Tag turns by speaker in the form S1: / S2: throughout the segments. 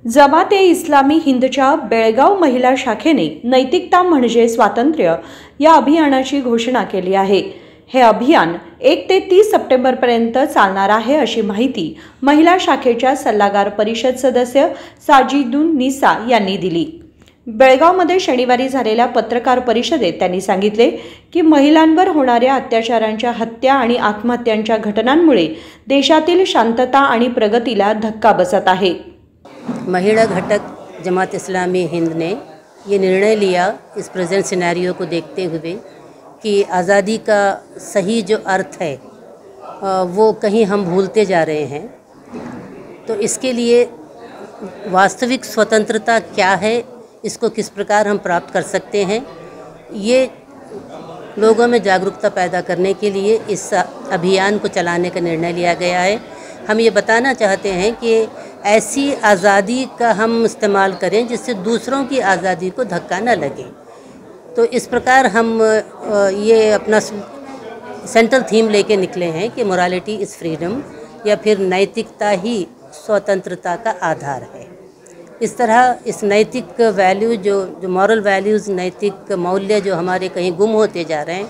S1: जमाते इस्लामी हिंदच्या बेळगाव महिला शाखेने नैतिकता म्हणजे स्वातंत्र्य या अभियानाची घोषणा केली आहे। हे अभियान 1 ते 30 सप्टेंबरपर्यंत चालणार आहे अशी माहिती महिला शाखेच्या सल्लागार परिषद सदस्य साजिदुन निसा यांनी दिली। बेळगावमध्ये शनिवारी झालेल्या पत्रकार परिषदेत त्यांनी सांगितले की महिलांवर होणाऱ्या अत्याचारांच्या हत्या आणि आत्महत्यांच्या घटनांमुळे देशातील शांतता आणि प्रगतीला धक्का बसत आहे।
S2: महिला घटक जमात इस्लामी हिंद ने ये निर्णय लिया इस प्रेजेंट सिनेरियो को देखते हुए कि आज़ादी का सही जो अर्थ है वो कहीं हम भूलते जा रहे हैं। तो इसके लिए वास्तविक स्वतंत्रता क्या है, इसको किस प्रकार हम प्राप्त कर सकते हैं, ये लोगों में जागरूकता पैदा करने के लिए इस अभियान को चलाने का निर्णय लिया गया है। हम ये बताना चाहते हैं कि ऐसी आज़ादी का हम इस्तेमाल करें जिससे दूसरों की आज़ादी को धक्का न लगे। तो इस प्रकार हम ये अपना सेंट्रल थीम लेके निकले हैं कि मोरालिटी इज़ फ्रीडम, या फिर नैतिकता ही स्वतंत्रता का आधार है। इस तरह इस नैतिक वैल्यू जो मॉरल वैल्यूज़, नैतिक मौल्य जो हमारे कहीं गुम होते जा रहे हैं,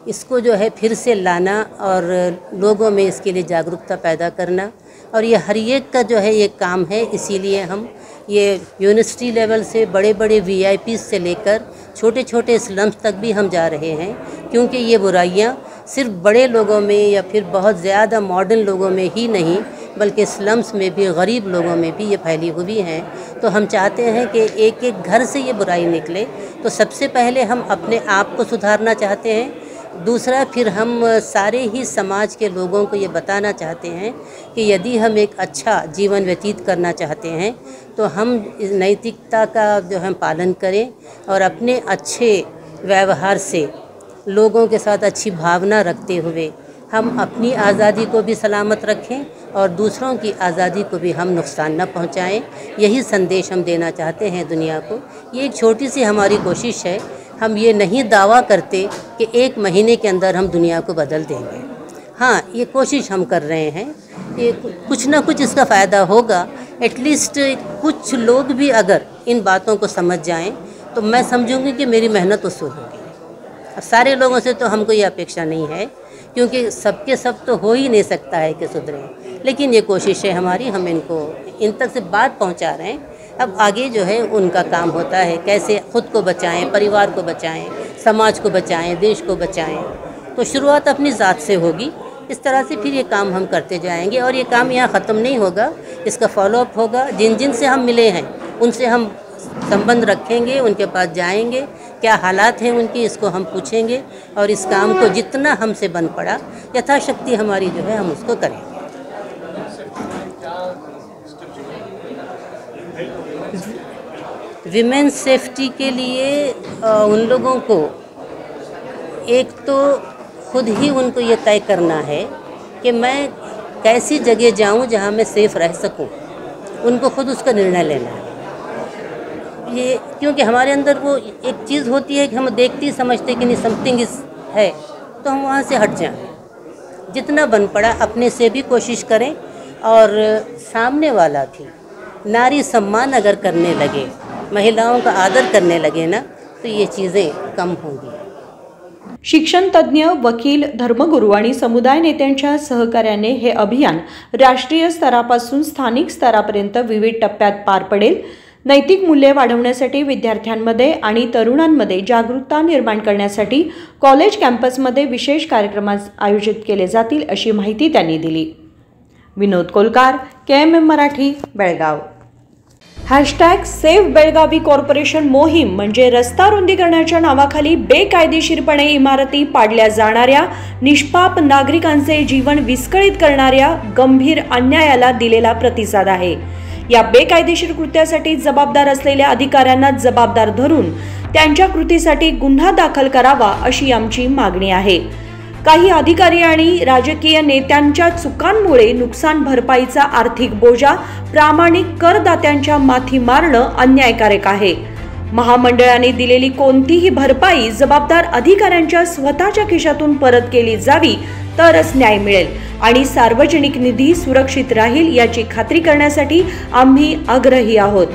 S2: इसको जो है फिर से लाना और लोगों में इसके लिए जागरूकता पैदा करना, और ये हर एक का जो है ये काम है। इसीलिए हम ये यूनिवर्सिटी लेवल से बड़े बड़े VIPs से लेकर छोटे छोटे स्लम्स तक भी हम जा रहे हैं, क्योंकि ये बुराइयाँ सिर्फ बड़े लोगों में या फिर बहुत ज़्यादा मॉडर्न लोगों में ही नहीं बल्कि स्लम्स में भी, गरीब लोगों में भी ये फैली हुई हैं। तो हम चाहते हैं कि एक एक घर से ये बुराई निकले। तो सबसे पहले हम अपने आप को सुधारना चाहते हैं, दूसरा फिर हम सारे ही समाज के लोगों को ये बताना चाहते हैं कि यदि हम एक अच्छा जीवन व्यतीत करना चाहते हैं तो हम इस नैतिकता का जो हम पालन करें और अपने अच्छे व्यवहार से लोगों के साथ अच्छी भावना रखते हुए हम अपनी आज़ादी को भी सलामत रखें और दूसरों की आज़ादी को भी हम नुकसान न पहुंचाएं। यही संदेश हम देना चाहते हैं दुनिया को। ये एक छोटी सी हमारी कोशिश है। हम ये नहीं दावा करते कि 1 महीने के अंदर हम दुनिया को बदल देंगे। हाँ, ये कोशिश हम कर रहे हैं, ये कुछ ना कुछ इसका फ़ायदा होगा। एटलीस्ट कुछ लोग भी अगर इन बातों को समझ जाएं तो मैं समझूंगी कि मेरी मेहनत वसूल होगी। अब सारे लोगों से तो हमको ये अपेक्षा नहीं है, क्योंकि सबके सब तो हो ही नहीं सकता है कि सुधरें, लेकिन ये कोशिश है हमारी। हम इनको इन तक से बात पहुंचा रहे हैं। अब आगे जो है उनका काम होता है, कैसे ख़ुद को बचाएं, परिवार को बचाएं, समाज को बचाएं, देश को बचाएं। तो शुरुआत अपनी ज़ात से होगी। इस तरह से फिर ये काम हम करते जाएंगे और ये काम यहाँ ख़त्म नहीं होगा, इसका फॉलोअप होगा। जिन जिन से हम मिले हैं उनसे हम संबंध रखेंगे, उनके पास जाएंगे, क्या हालात हैं उनकी, इसको हम पूछेंगे और इस काम को जितना हमसे बन पड़ा यथाशक्ति हमारी जो है हम उसको करेंगे। विमेंस सेफ्टी के लिए उन लोगों को एक तो खुद ही उनको ये तय करना है कि मैं कैसी जगह जाऊं जहां मैं सेफ़ रह सकूं। उनको खुद उसका निर्णय लेना है। ये क्योंकि हमारे अंदर वो एक चीज़ होती है कि हम देखते ही समझते कि नहीं समथिंग इस है, तो हम वहाँ से हट जाएं। जितना बन पड़ा अपने से भी कोशिश करें और सामने वाला भी नारी सम्मान अगर करने लगे, महिलाओं का आदर करने लगे ना, तो ये चीज़ें कम होंगी।
S1: शिक्षण तज्ञ, वकील, धर्मगुरू आणि समुदाय नेत्यांच्या सहकार्याने हे अभियान राष्ट्रीय स्तरापासून स्थानिक स्तरापर्यंत विविध टप्प्यात पार पडेल। नैतिक मूल्ये वाढवण्यासाठी विद्यार्थ्यांमध्ये आणि तरुणांमध्ये जागरूकता निर्माण करण्यासाठी कॉलेज कॅम्पसमध्ये विशेष कार्यक्रम आयोजित केले जातील अशी माहिती त्यांनी दिली। Vinod Kolkar, KMM Marathi, Belgaum. #Save Belagavi corporation मोहीम म्हणजे रस्ता रुंदीकरणाच्या नावाखाली बेकायदेशीरपणे इमारती पाडल्या जाणाऱ्या, निष्पाप नागरिकांचे जीवन विस्कळीत करणाऱ्या गंभीर अन्यायाला दिलेला प्रतिसाद आहे। या बेकायदेशीर कृत्यासाठी जबाबदार असलेल्या अधिकाऱ्यांना जबाबदार धरून त्यांच्या कृतीसाठी गुन्हा दाखल करावा अशी आमची मागणी आहे। काही अधिकारी आणि राजकीय नेत्यांच्या चुकांमुळे नुकसान भरपाईचा आर्थिक बोजा प्रामाणिक करदात्यांच्या माथी मारणं अन्यायकारक आहे। महामंडळाने दिलेली कोणतीही भरपाई जबाबदार अधिकाऱ्यांच्या स्वतःच्या खिशातून परत केली जावी, तरच न्याय मिळेल आणि सार्वजनिक निधी सुरक्षित राहील याची खात्री करण्यासाठी आम्ही आग्रही आहोत।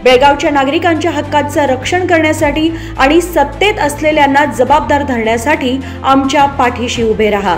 S1: बेळगावच्या नागरिकांच्या हक्काचं रक्षण करण्यासाठी आणि सत्तेत असलेल्यांना जबाबदार धरण्यासाठी आमच्या पाठीशी उभे राहा।